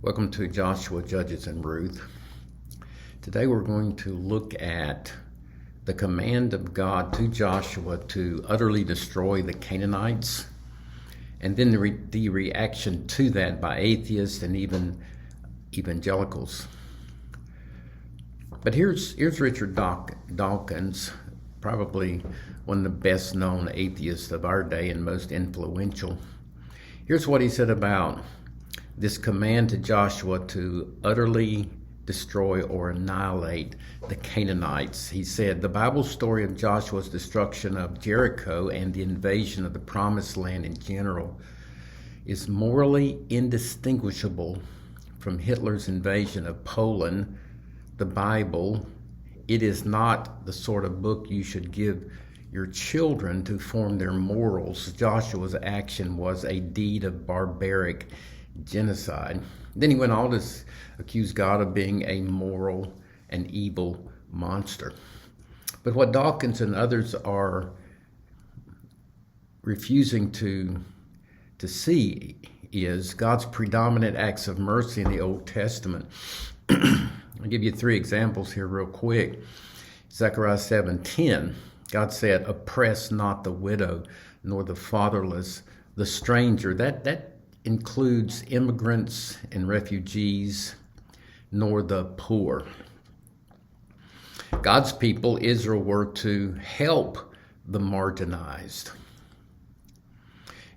Welcome to Joshua, Judges, and Ruth. Today we're going to look at the command of God to Joshua to utterly destroy the Canaanites, and then the reaction to that by atheists and even evangelicals. But here's Richard Dawkins, probably one of the best known atheists of our day and most influential. Here's what he said about this command to Joshua to utterly destroy or annihilate the Canaanites. He said, the Bible story of Joshua's destruction of Jericho and the invasion of the Promised Land in general is morally indistinguishable from Hitler's invasion of Poland. The Bible, it is not the sort of book you should give your children to form their morals. Joshua's action was a deed of barbaric genocide. Then he went on to accuse God of being a moral and evil monster. But what Dawkins and others are refusing to see is God's predominant acts of mercy in the Old Testament. I'll give you three examples here real quick. Zechariah 7:10, God said, oppress not the widow, nor the fatherless, the stranger. That includes immigrants and refugees, nor the poor. God's people, Israel, were to help the marginalized.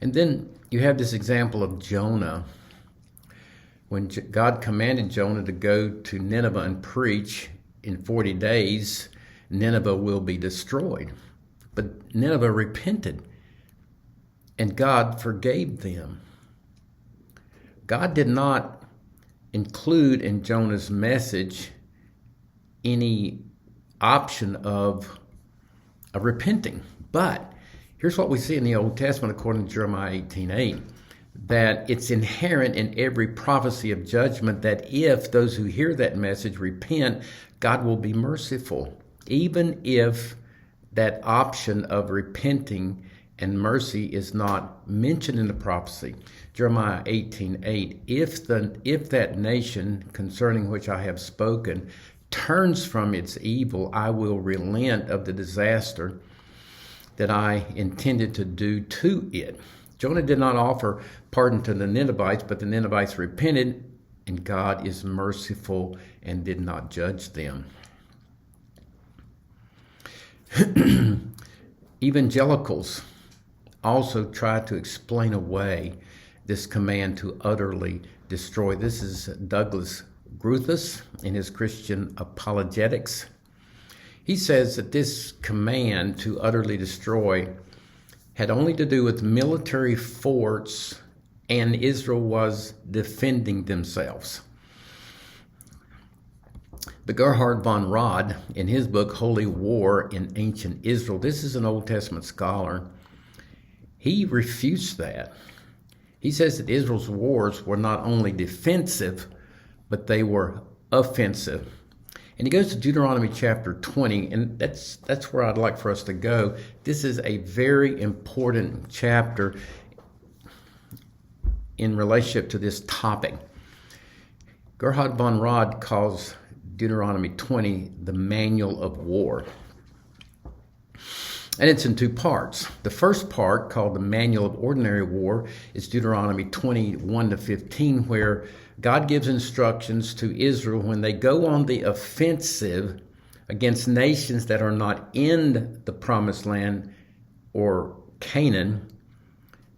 And then you have this example of Jonah. When God commanded Jonah to go to Nineveh and preach, in 40 days, Nineveh will be destroyed. But Nineveh repented, and God forgave them. God did not include in Jonah's message any option of repenting. But here's what we see in the Old Testament, according to Jeremiah 18:8, that it's inherent in every prophecy of judgment that if those who hear that message repent, God will be merciful, even if that option of repenting and mercy is not mentioned in the prophecy. Jeremiah 18:8, if that nation concerning which I have spoken turns from its evil, I will relent of the disaster that I intended to do to it. Jonah did not offer pardon to the Ninevites, but the Ninevites repented, and God is merciful and did not judge them. Evangelicals also try to explain away this command to utterly destroy. This is Douglas Gruthus in his Christian Apologetics. He says that this command to utterly destroy had only to do with military force, and Israel was defending themselves. But Gerhard von Rad, in his book Holy War in Ancient Israel, this is an Old Testament scholar, he refutes that. He says that Israel's wars were not only defensive, but they were offensive. And he goes to Deuteronomy chapter 20, and that's where I'd like for us to go. This is a very important chapter in relationship to this topic. Gerhard von Rad calls Deuteronomy 20 the manual of war. And it's in two parts. The first part, called the Manual of Ordinary War, is Deuteronomy 21-15, where God gives instructions to Israel when they go on the offensive against nations that are not in the Promised Land or Canaan.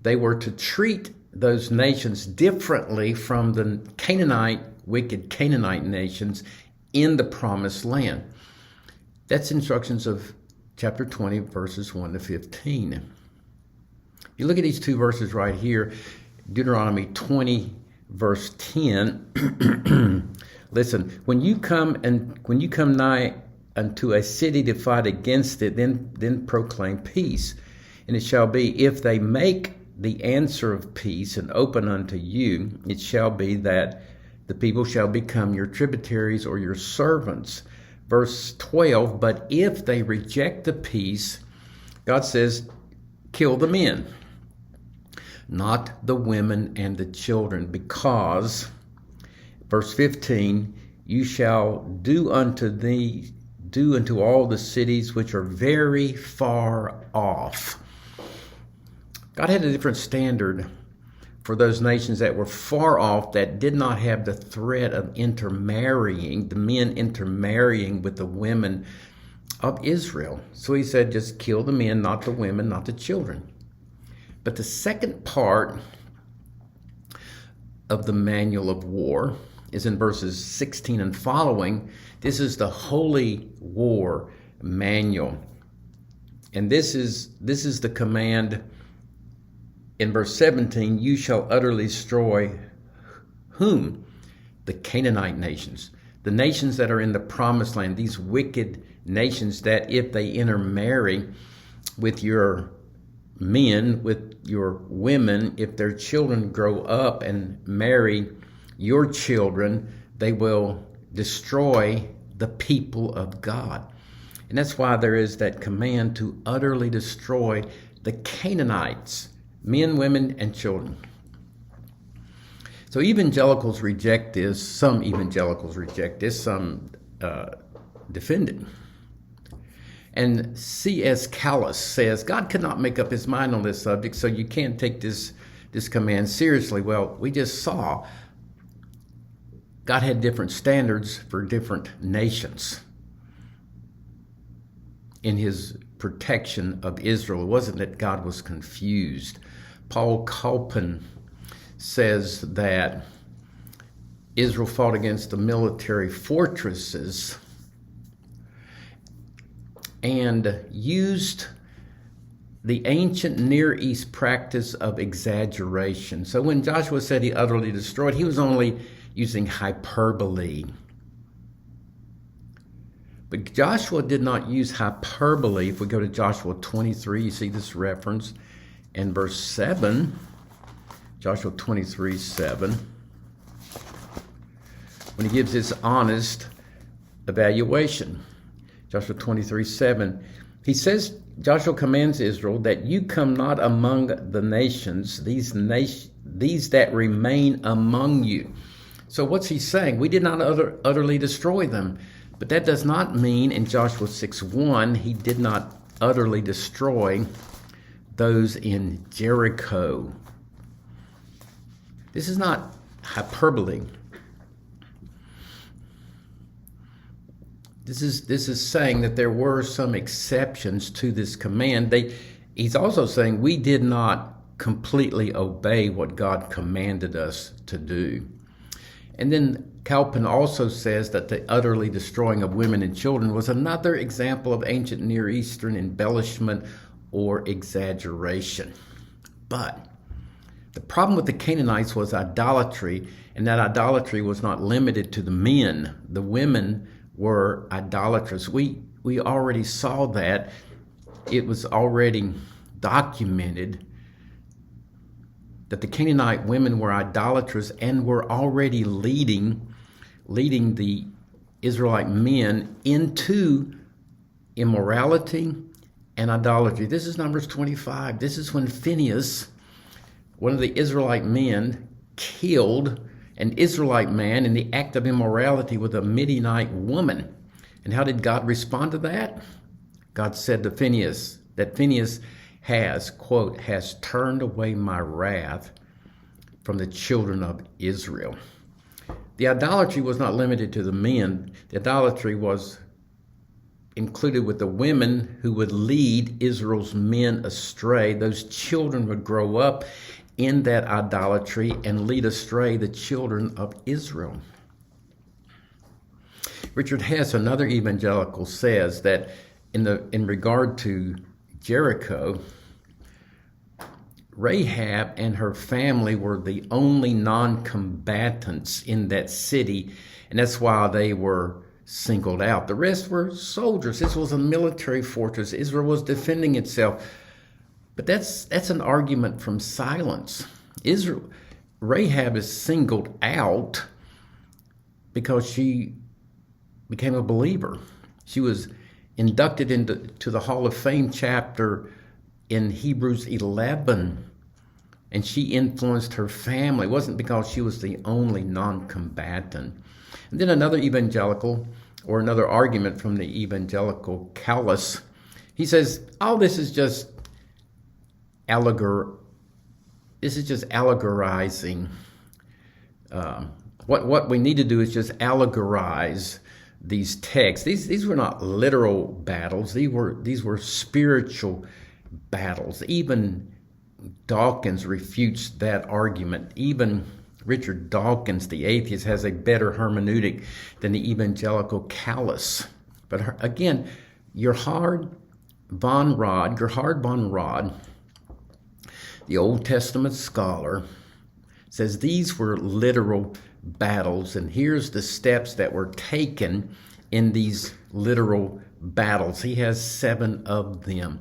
They were to treat those nations differently from the wicked Canaanite nations in the Promised Land. That's instructions of chapter 20, verses 1-15. You look at these two verses right here, Deuteronomy 20, verse 10. Listen, when you come nigh unto a city to fight against it, then proclaim peace. And it shall be, if they make the answer of peace and open unto you, it shall be that the people shall become your tributaries or your servants. Verse 12, but if they reject the peace, God says, kill the men, not the women and the children, because Verse 15, you shall do unto all the cities which are very far off. God had a different standard for those nations that were far off, that did not have the threat of intermarrying, the men intermarrying with the women of Israel. So he said, just kill the men, not the women, not the children. But the second part of the manual of war is in verses 16 and following. This is the Holy War Manual. And this is the command in verse 17, you shall utterly destroy whom? The Canaanite nations. The nations that are in the promised land, these wicked nations that if they intermarry with your men, with your women, if their children grow up and marry your children, they will destroy the people of God. And that's why there is that command to utterly destroy the Canaanites, men, women, and children. So evangelicals reject this. Some evangelicals reject this. Some defend it. And C.S. Callis says, God could not make up his mind on this subject, so you can't take this command seriously. Well, we just saw God had different standards for different nations in his protection of Israel. It wasn't that God was confused. Paul Kalpin says that Israel fought against the military fortresses and used the ancient Near East practice of exaggeration. So when Joshua said he utterly destroyed, he was only using hyperbole. But Joshua did not use hyperbole. If we go to Joshua 23, you see this reference in verse 7. Joshua 23, 7. When he gives his honest evaluation. Joshua 23, 7. He says, Joshua commands Israel that you come not among the nations, these that remain among you. So what's he saying? We did not utterly destroy them. But that does not mean in Joshua 6:1 he did not utterly destroy those in Jericho. This is not hyperbole. This is saying that there were some exceptions to this command. He's also saying we did not completely obey what God commanded us to do. And then Kalpin also says that the utterly destroying of women and children was another example of ancient Near Eastern embellishment or exaggeration. But the problem with the Canaanites was idolatry, and that idolatry was not limited to the men. The women were idolatrous. We already saw that. It was already documented that the Canaanite women were idolatrous and were already leading the Israelite men into immorality and idolatry. This is Numbers 25. This is when Phinehas, one of the Israelite men, killed an Israelite man in the act of immorality with a Midianite woman. And how did God respond to that? God said to Phinehas that Phinehas has, quote, has turned away my wrath from the children of Israel. The idolatry was not limited to the men. The idolatry was included with the women who would lead Israel's men astray. Those children would grow up in that idolatry and lead astray the children of Israel. Richard Hess, another evangelical, says that in regard to Jericho, Rahab and her family were the only non-combatants in that city, and that's why they were singled out. The rest were soldiers. This was a military fortress. Israel was defending itself. But that's an argument from silence. Rahab is singled out because she became a believer. She was inducted into the Hall of Fame chapter in Hebrews 11 and she influenced her family. It wasn't because she was the only non-combatant. And then another evangelical, or another argument from the evangelical callous, he says, "Oh, this is just allegorizing. What we need to do is just allegorize these texts. These were not literal battles. These were spiritual battles." Even Dawkins refutes that argument. Even Richard Dawkins, the atheist, has a better hermeneutic than the evangelical callous. But again, Gerhard von Rad, the Old Testament scholar, says these were literal battles, and here's the steps that were taken in these literal battles. He has 7 of them.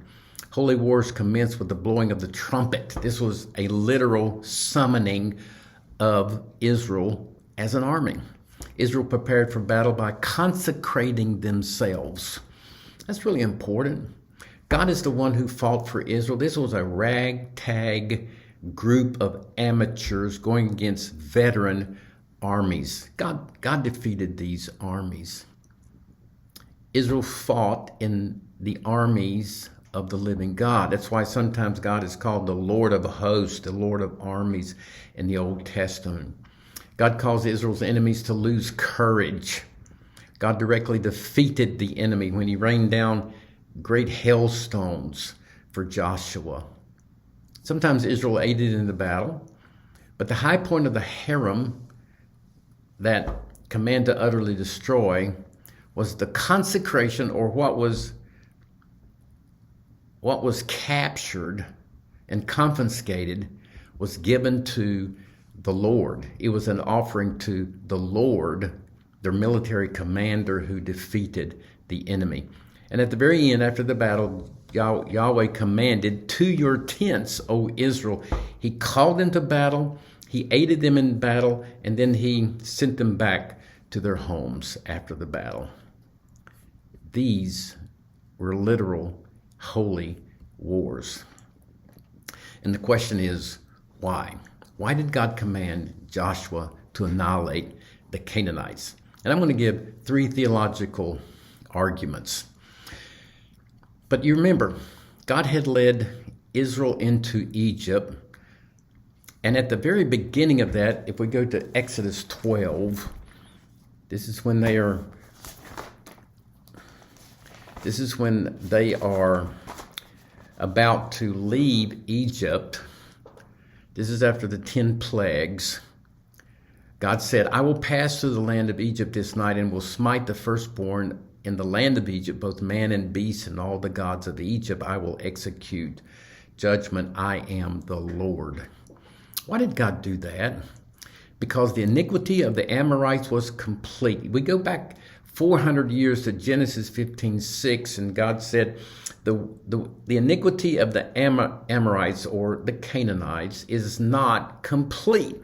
Holy wars commenced with the blowing of the trumpet. This was a literal summoning of Israel as an army. Israel prepared for battle by consecrating themselves. That's really important. God is the one who fought for Israel. This was a ragtag group of amateurs going against veteran armies. God defeated these armies. Israel fought in the armies of the living God. That's why sometimes God is called the Lord of hosts, the Lord of armies in the Old Testament. God caused Israel's enemies to lose courage. God directly defeated the enemy when he rained down great hailstones for Joshua. Sometimes Israel aided in the battle, but the high point of the harem, that command to utterly destroy, was the consecration, or what was captured and confiscated was given to the Lord. It was an offering to the Lord, their military commander who defeated the enemy. And at the very end, after the battle, Yahweh commanded, "To your tents, O Israel." He called them to battle, he aided them in battle, and then he sent them back to their homes after the battle. These were literal holy wars. And the question is, why? Why did God command Joshua to annihilate the Canaanites? And I'm going to give 3 theological arguments. But you remember, God had led Israel into Egypt. And at the very beginning of that, if we go to Exodus 12, this is when they are about to leave Egypt. This is after the 10 plagues. God said, "I will pass through the land of Egypt this night and will smite the firstborn in the land of Egypt, both man and beast, and all the gods of Egypt. I will execute judgment. I am the Lord." Why did God do that? Because the iniquity of the Amorites was complete. We go back 400 years to Genesis 15:6, and God said, the iniquity of the Amorites, or the Canaanites, is not complete.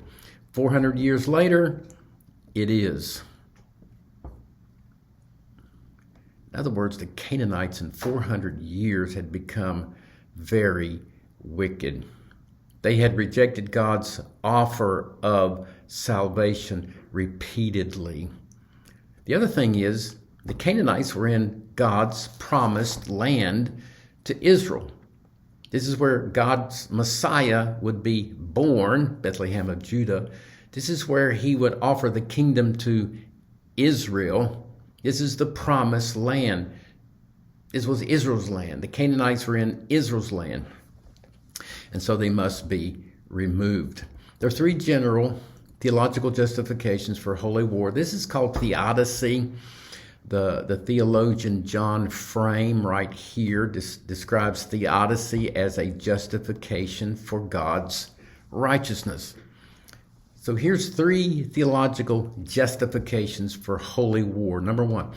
400 years later, it is. In other words, the Canaanites in 400 years had become very wicked. They had rejected God's offer of salvation repeatedly. The other thing is, the Canaanites were in God's promised land to Israel. This is where God's Messiah would be born, Bethlehem of Judah. This is where he would offer the kingdom to Israel. This is the promised land. This was Israel's land. The Canaanites were in Israel's land. And so they must be removed. There are 3 general theological justifications for holy war. This is called theodicy. The theologian John Frame right here describes theodicy as a justification for God's righteousness. So here's 3 theological justifications for holy war. Number 1,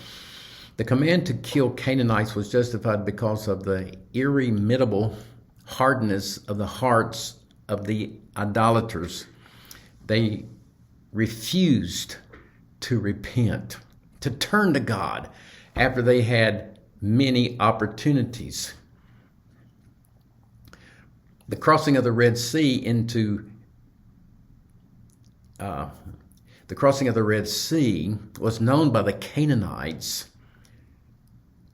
the command to kill Canaanites was justified because of the irremediable hardness of the hearts of the idolaters. They refused to repent, to turn to God after they had many opportunities. The crossing of the Red Sea was known by the Canaanites,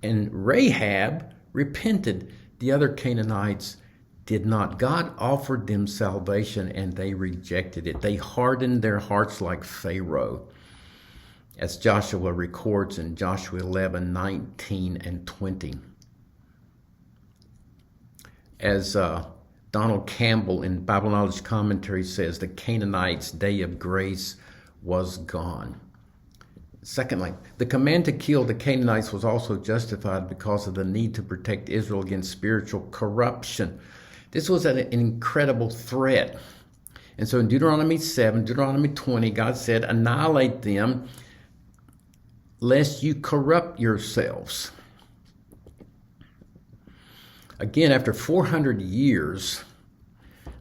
and Rahab repented. The other Canaanites did not. God offered them salvation, and they rejected it. They hardened their hearts like Pharaoh, as Joshua records in Joshua 11, 19, and 20. As Donald Campbell in Bible Knowledge Commentary says, the Canaanites' day of grace was gone. Secondly, the command to kill the Canaanites was also justified because of the need to protect Israel against spiritual corruption. This was an incredible threat. And so in Deuteronomy 7, Deuteronomy 20, God said, annihilate them, lest you corrupt yourselves. Again, after 400 years,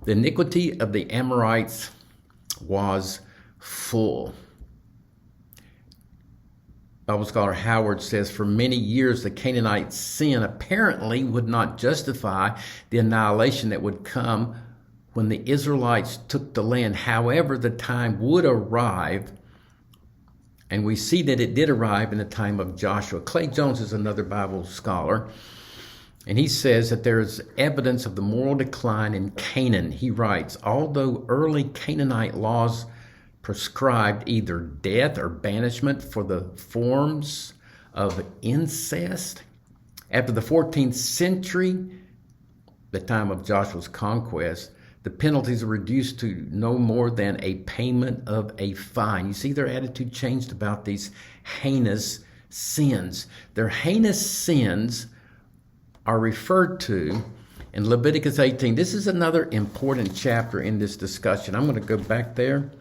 the iniquity of the Amorites was full. Bible scholar Howard says, for many years the Canaanite sin apparently would not justify the annihilation that would come when the Israelites took the land. However, the time would arrive, and we see that it did arrive in the time of Joshua. Clay Jones is another Bible scholar, and he says that there is evidence of the moral decline in Canaan. He writes, although early Canaanite laws prescribed either death or banishment for the forms of incest, after the 14th century, the time of Joshua's conquest, the penalties are reduced to no more than a payment of a fine. You see, their attitude changed about these heinous sins. Their heinous sins are referred to in Leviticus 18. This is another important chapter in this discussion. I'm going to go back there,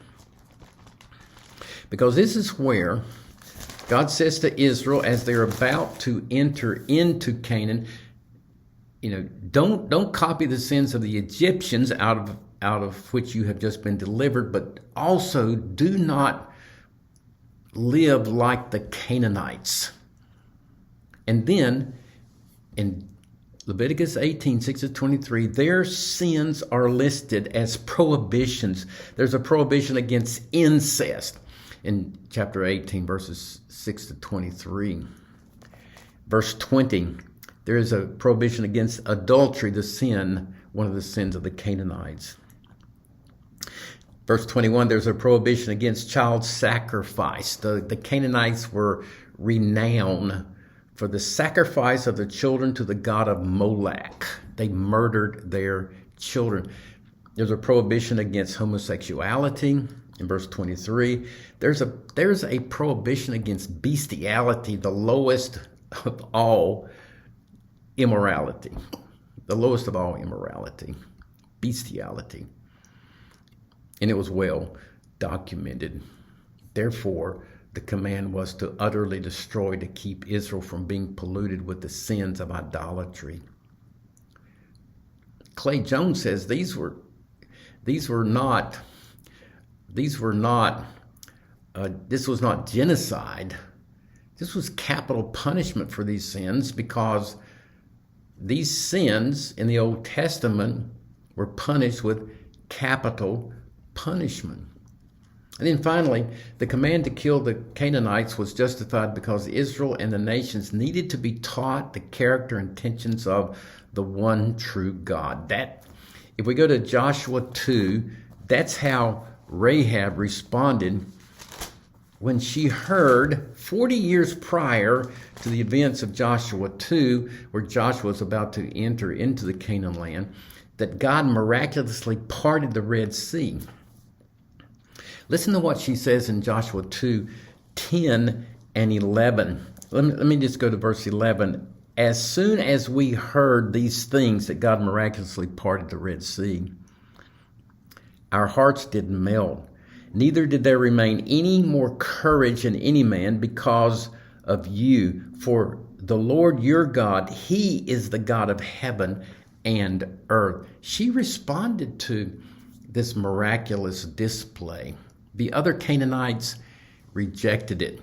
because this is where God says to Israel as they're about to enter into Canaan, don't copy the sins of the Egyptians out of which you have just been delivered, but also do not live like the Canaanites. And then in Leviticus 18, 6-23, their sins are listed as prohibitions. There's a prohibition against incest in chapter 18, verses 6-23. Verse 20, there is a prohibition against adultery, the sin, one of the sins of the Canaanites. Verse 21, there's a prohibition against child sacrifice. The Canaanites were renowned for the sacrifice of the children to the god of Molech. They murdered their children. There's a prohibition against homosexuality. In verse 23, there's a prohibition against bestiality, the lowest of all immorality. The lowest of all immorality, bestiality. And it was well documented. Therefore, the command was to utterly destroy, to keep Israel from being polluted with the sins of idolatry. Clay Jones says this was not genocide. This was capital punishment for these sins, because these sins in the Old Testament were punished with capital punishment. And then finally, the command to kill the Canaanites was justified because Israel and the nations needed to be taught the character and intentions of the one true God. That, if we go to Joshua 2, that's how Rahab responded when she heard 40 years prior to the events of Joshua 2, where Joshua was about to enter into the Canaan land, that God miraculously parted the Red Sea. Listen to what she says in Joshua 2, 10 and 11. Let me just go to verse 11. As soon as we heard these things, that God miraculously parted the Red Sea, our hearts did melt. Neither did there remain any more courage in any man because of you. For the Lord your God, he is the God of heaven and earth. She responded to this miraculous display. The other Canaanites rejected it.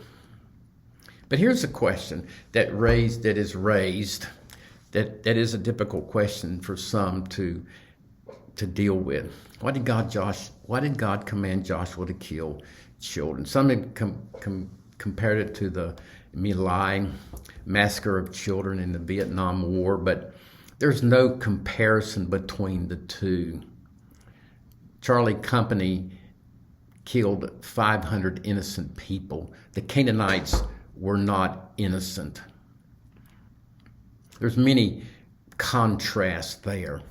But here's a question that is raised, that is a difficult question for some to to deal with. Why did God command Joshua to kill children? Some have compared it to the My Lai massacre of children in the Vietnam War, but there's no comparison between the two. Charlie Company killed 500 innocent people. The Canaanites were not innocent. There's many contrasts there.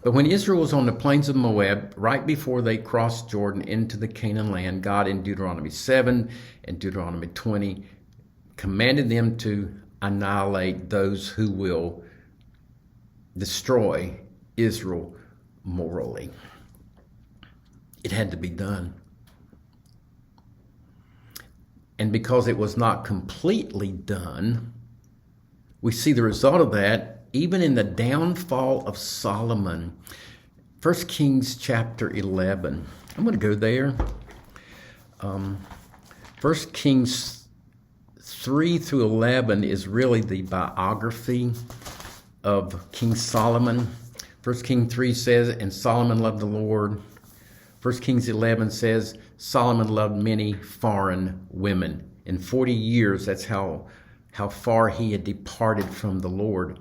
But when Israel was on the plains of Moab, right before they crossed Jordan into the Canaan land, God in Deuteronomy 7 and Deuteronomy 20 commanded them to annihilate those who will destroy Israel morally. It had to be done. And because it was not completely done, we see the result of that even in the downfall of Solomon. 1 Kings chapter 11. I'm going to go there. 1 Kings 3 through 11 is really the biography of King Solomon. 1 Kings 3 says, and Solomon loved the Lord. 1 Kings 11 says, Solomon loved many foreign women. In 40 years, that's how far he had departed from the Lord.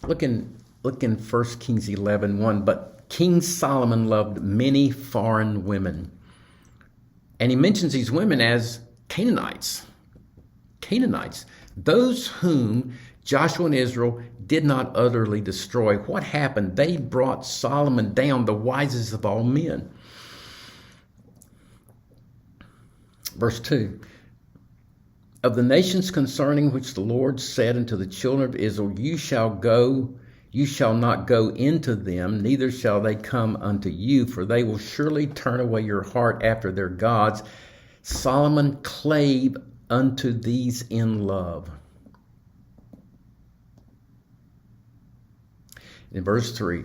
Look in 1 Kings 11:1. But King Solomon loved many foreign women. And he mentions these women as Canaanites. Canaanites. Those whom Joshua and Israel did not utterly destroy. What happened? They brought Solomon down, the wisest of all men. Verse 2. Of the nations concerning which the Lord said unto the children of Israel, you shall not go into them, neither shall they come unto you, for they will surely turn away your heart after their gods. Solomon clave unto these in love. In verse 3,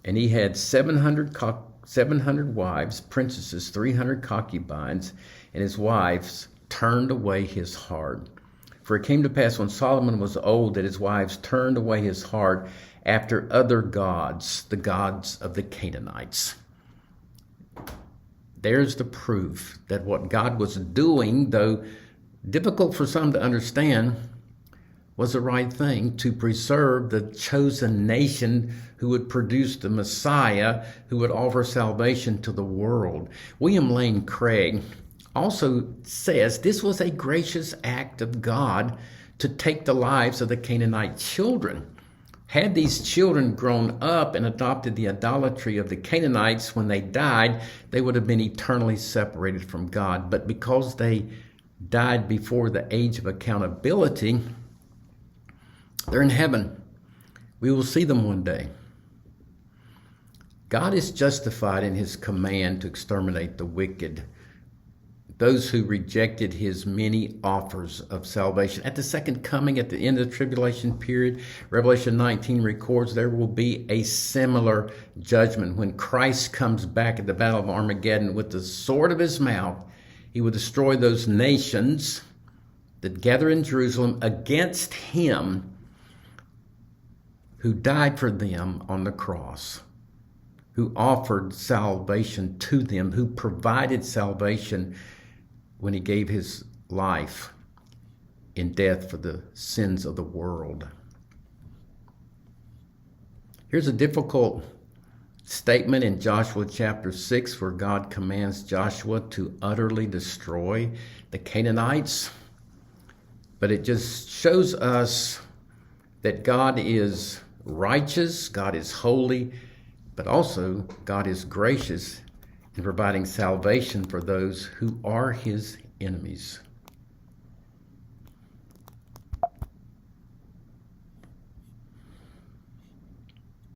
and he had 700 wives, princesses, 300 concubines, and his wives turned away his heart. For it came to pass when Solomon was old that his wives turned away his heart after other gods, the gods of the Canaanites. There's the proof that what God was doing, though difficult for some to understand, was the right thing to preserve the chosen nation who would produce the Messiah, who would offer salvation to the world. William Lane Craig also says this was a gracious act of God to take the lives of the Canaanite children. Had these children grown up and adopted the idolatry of the Canaanites when they died, they would have been eternally separated from God. But because they died before the age of accountability, they're in heaven. We will see them one day. God is justified in his command to exterminate the wicked, those who rejected his many offers of salvation. At the second coming, at the end of the tribulation period, Revelation 19 records there will be a similar judgment. When Christ comes back at the Battle of Armageddon with the sword of his mouth, he will destroy those nations that gather in Jerusalem against him who died for them on the cross, who offered salvation to them, who provided salvation when he gave his life in death for the sins of the world. Here's a difficult statement in Joshua chapter 6 where God commands Joshua to utterly destroy the Canaanites. But it just shows us that God is righteous, God is holy, but also God is gracious in providing salvation for those who are his enemies.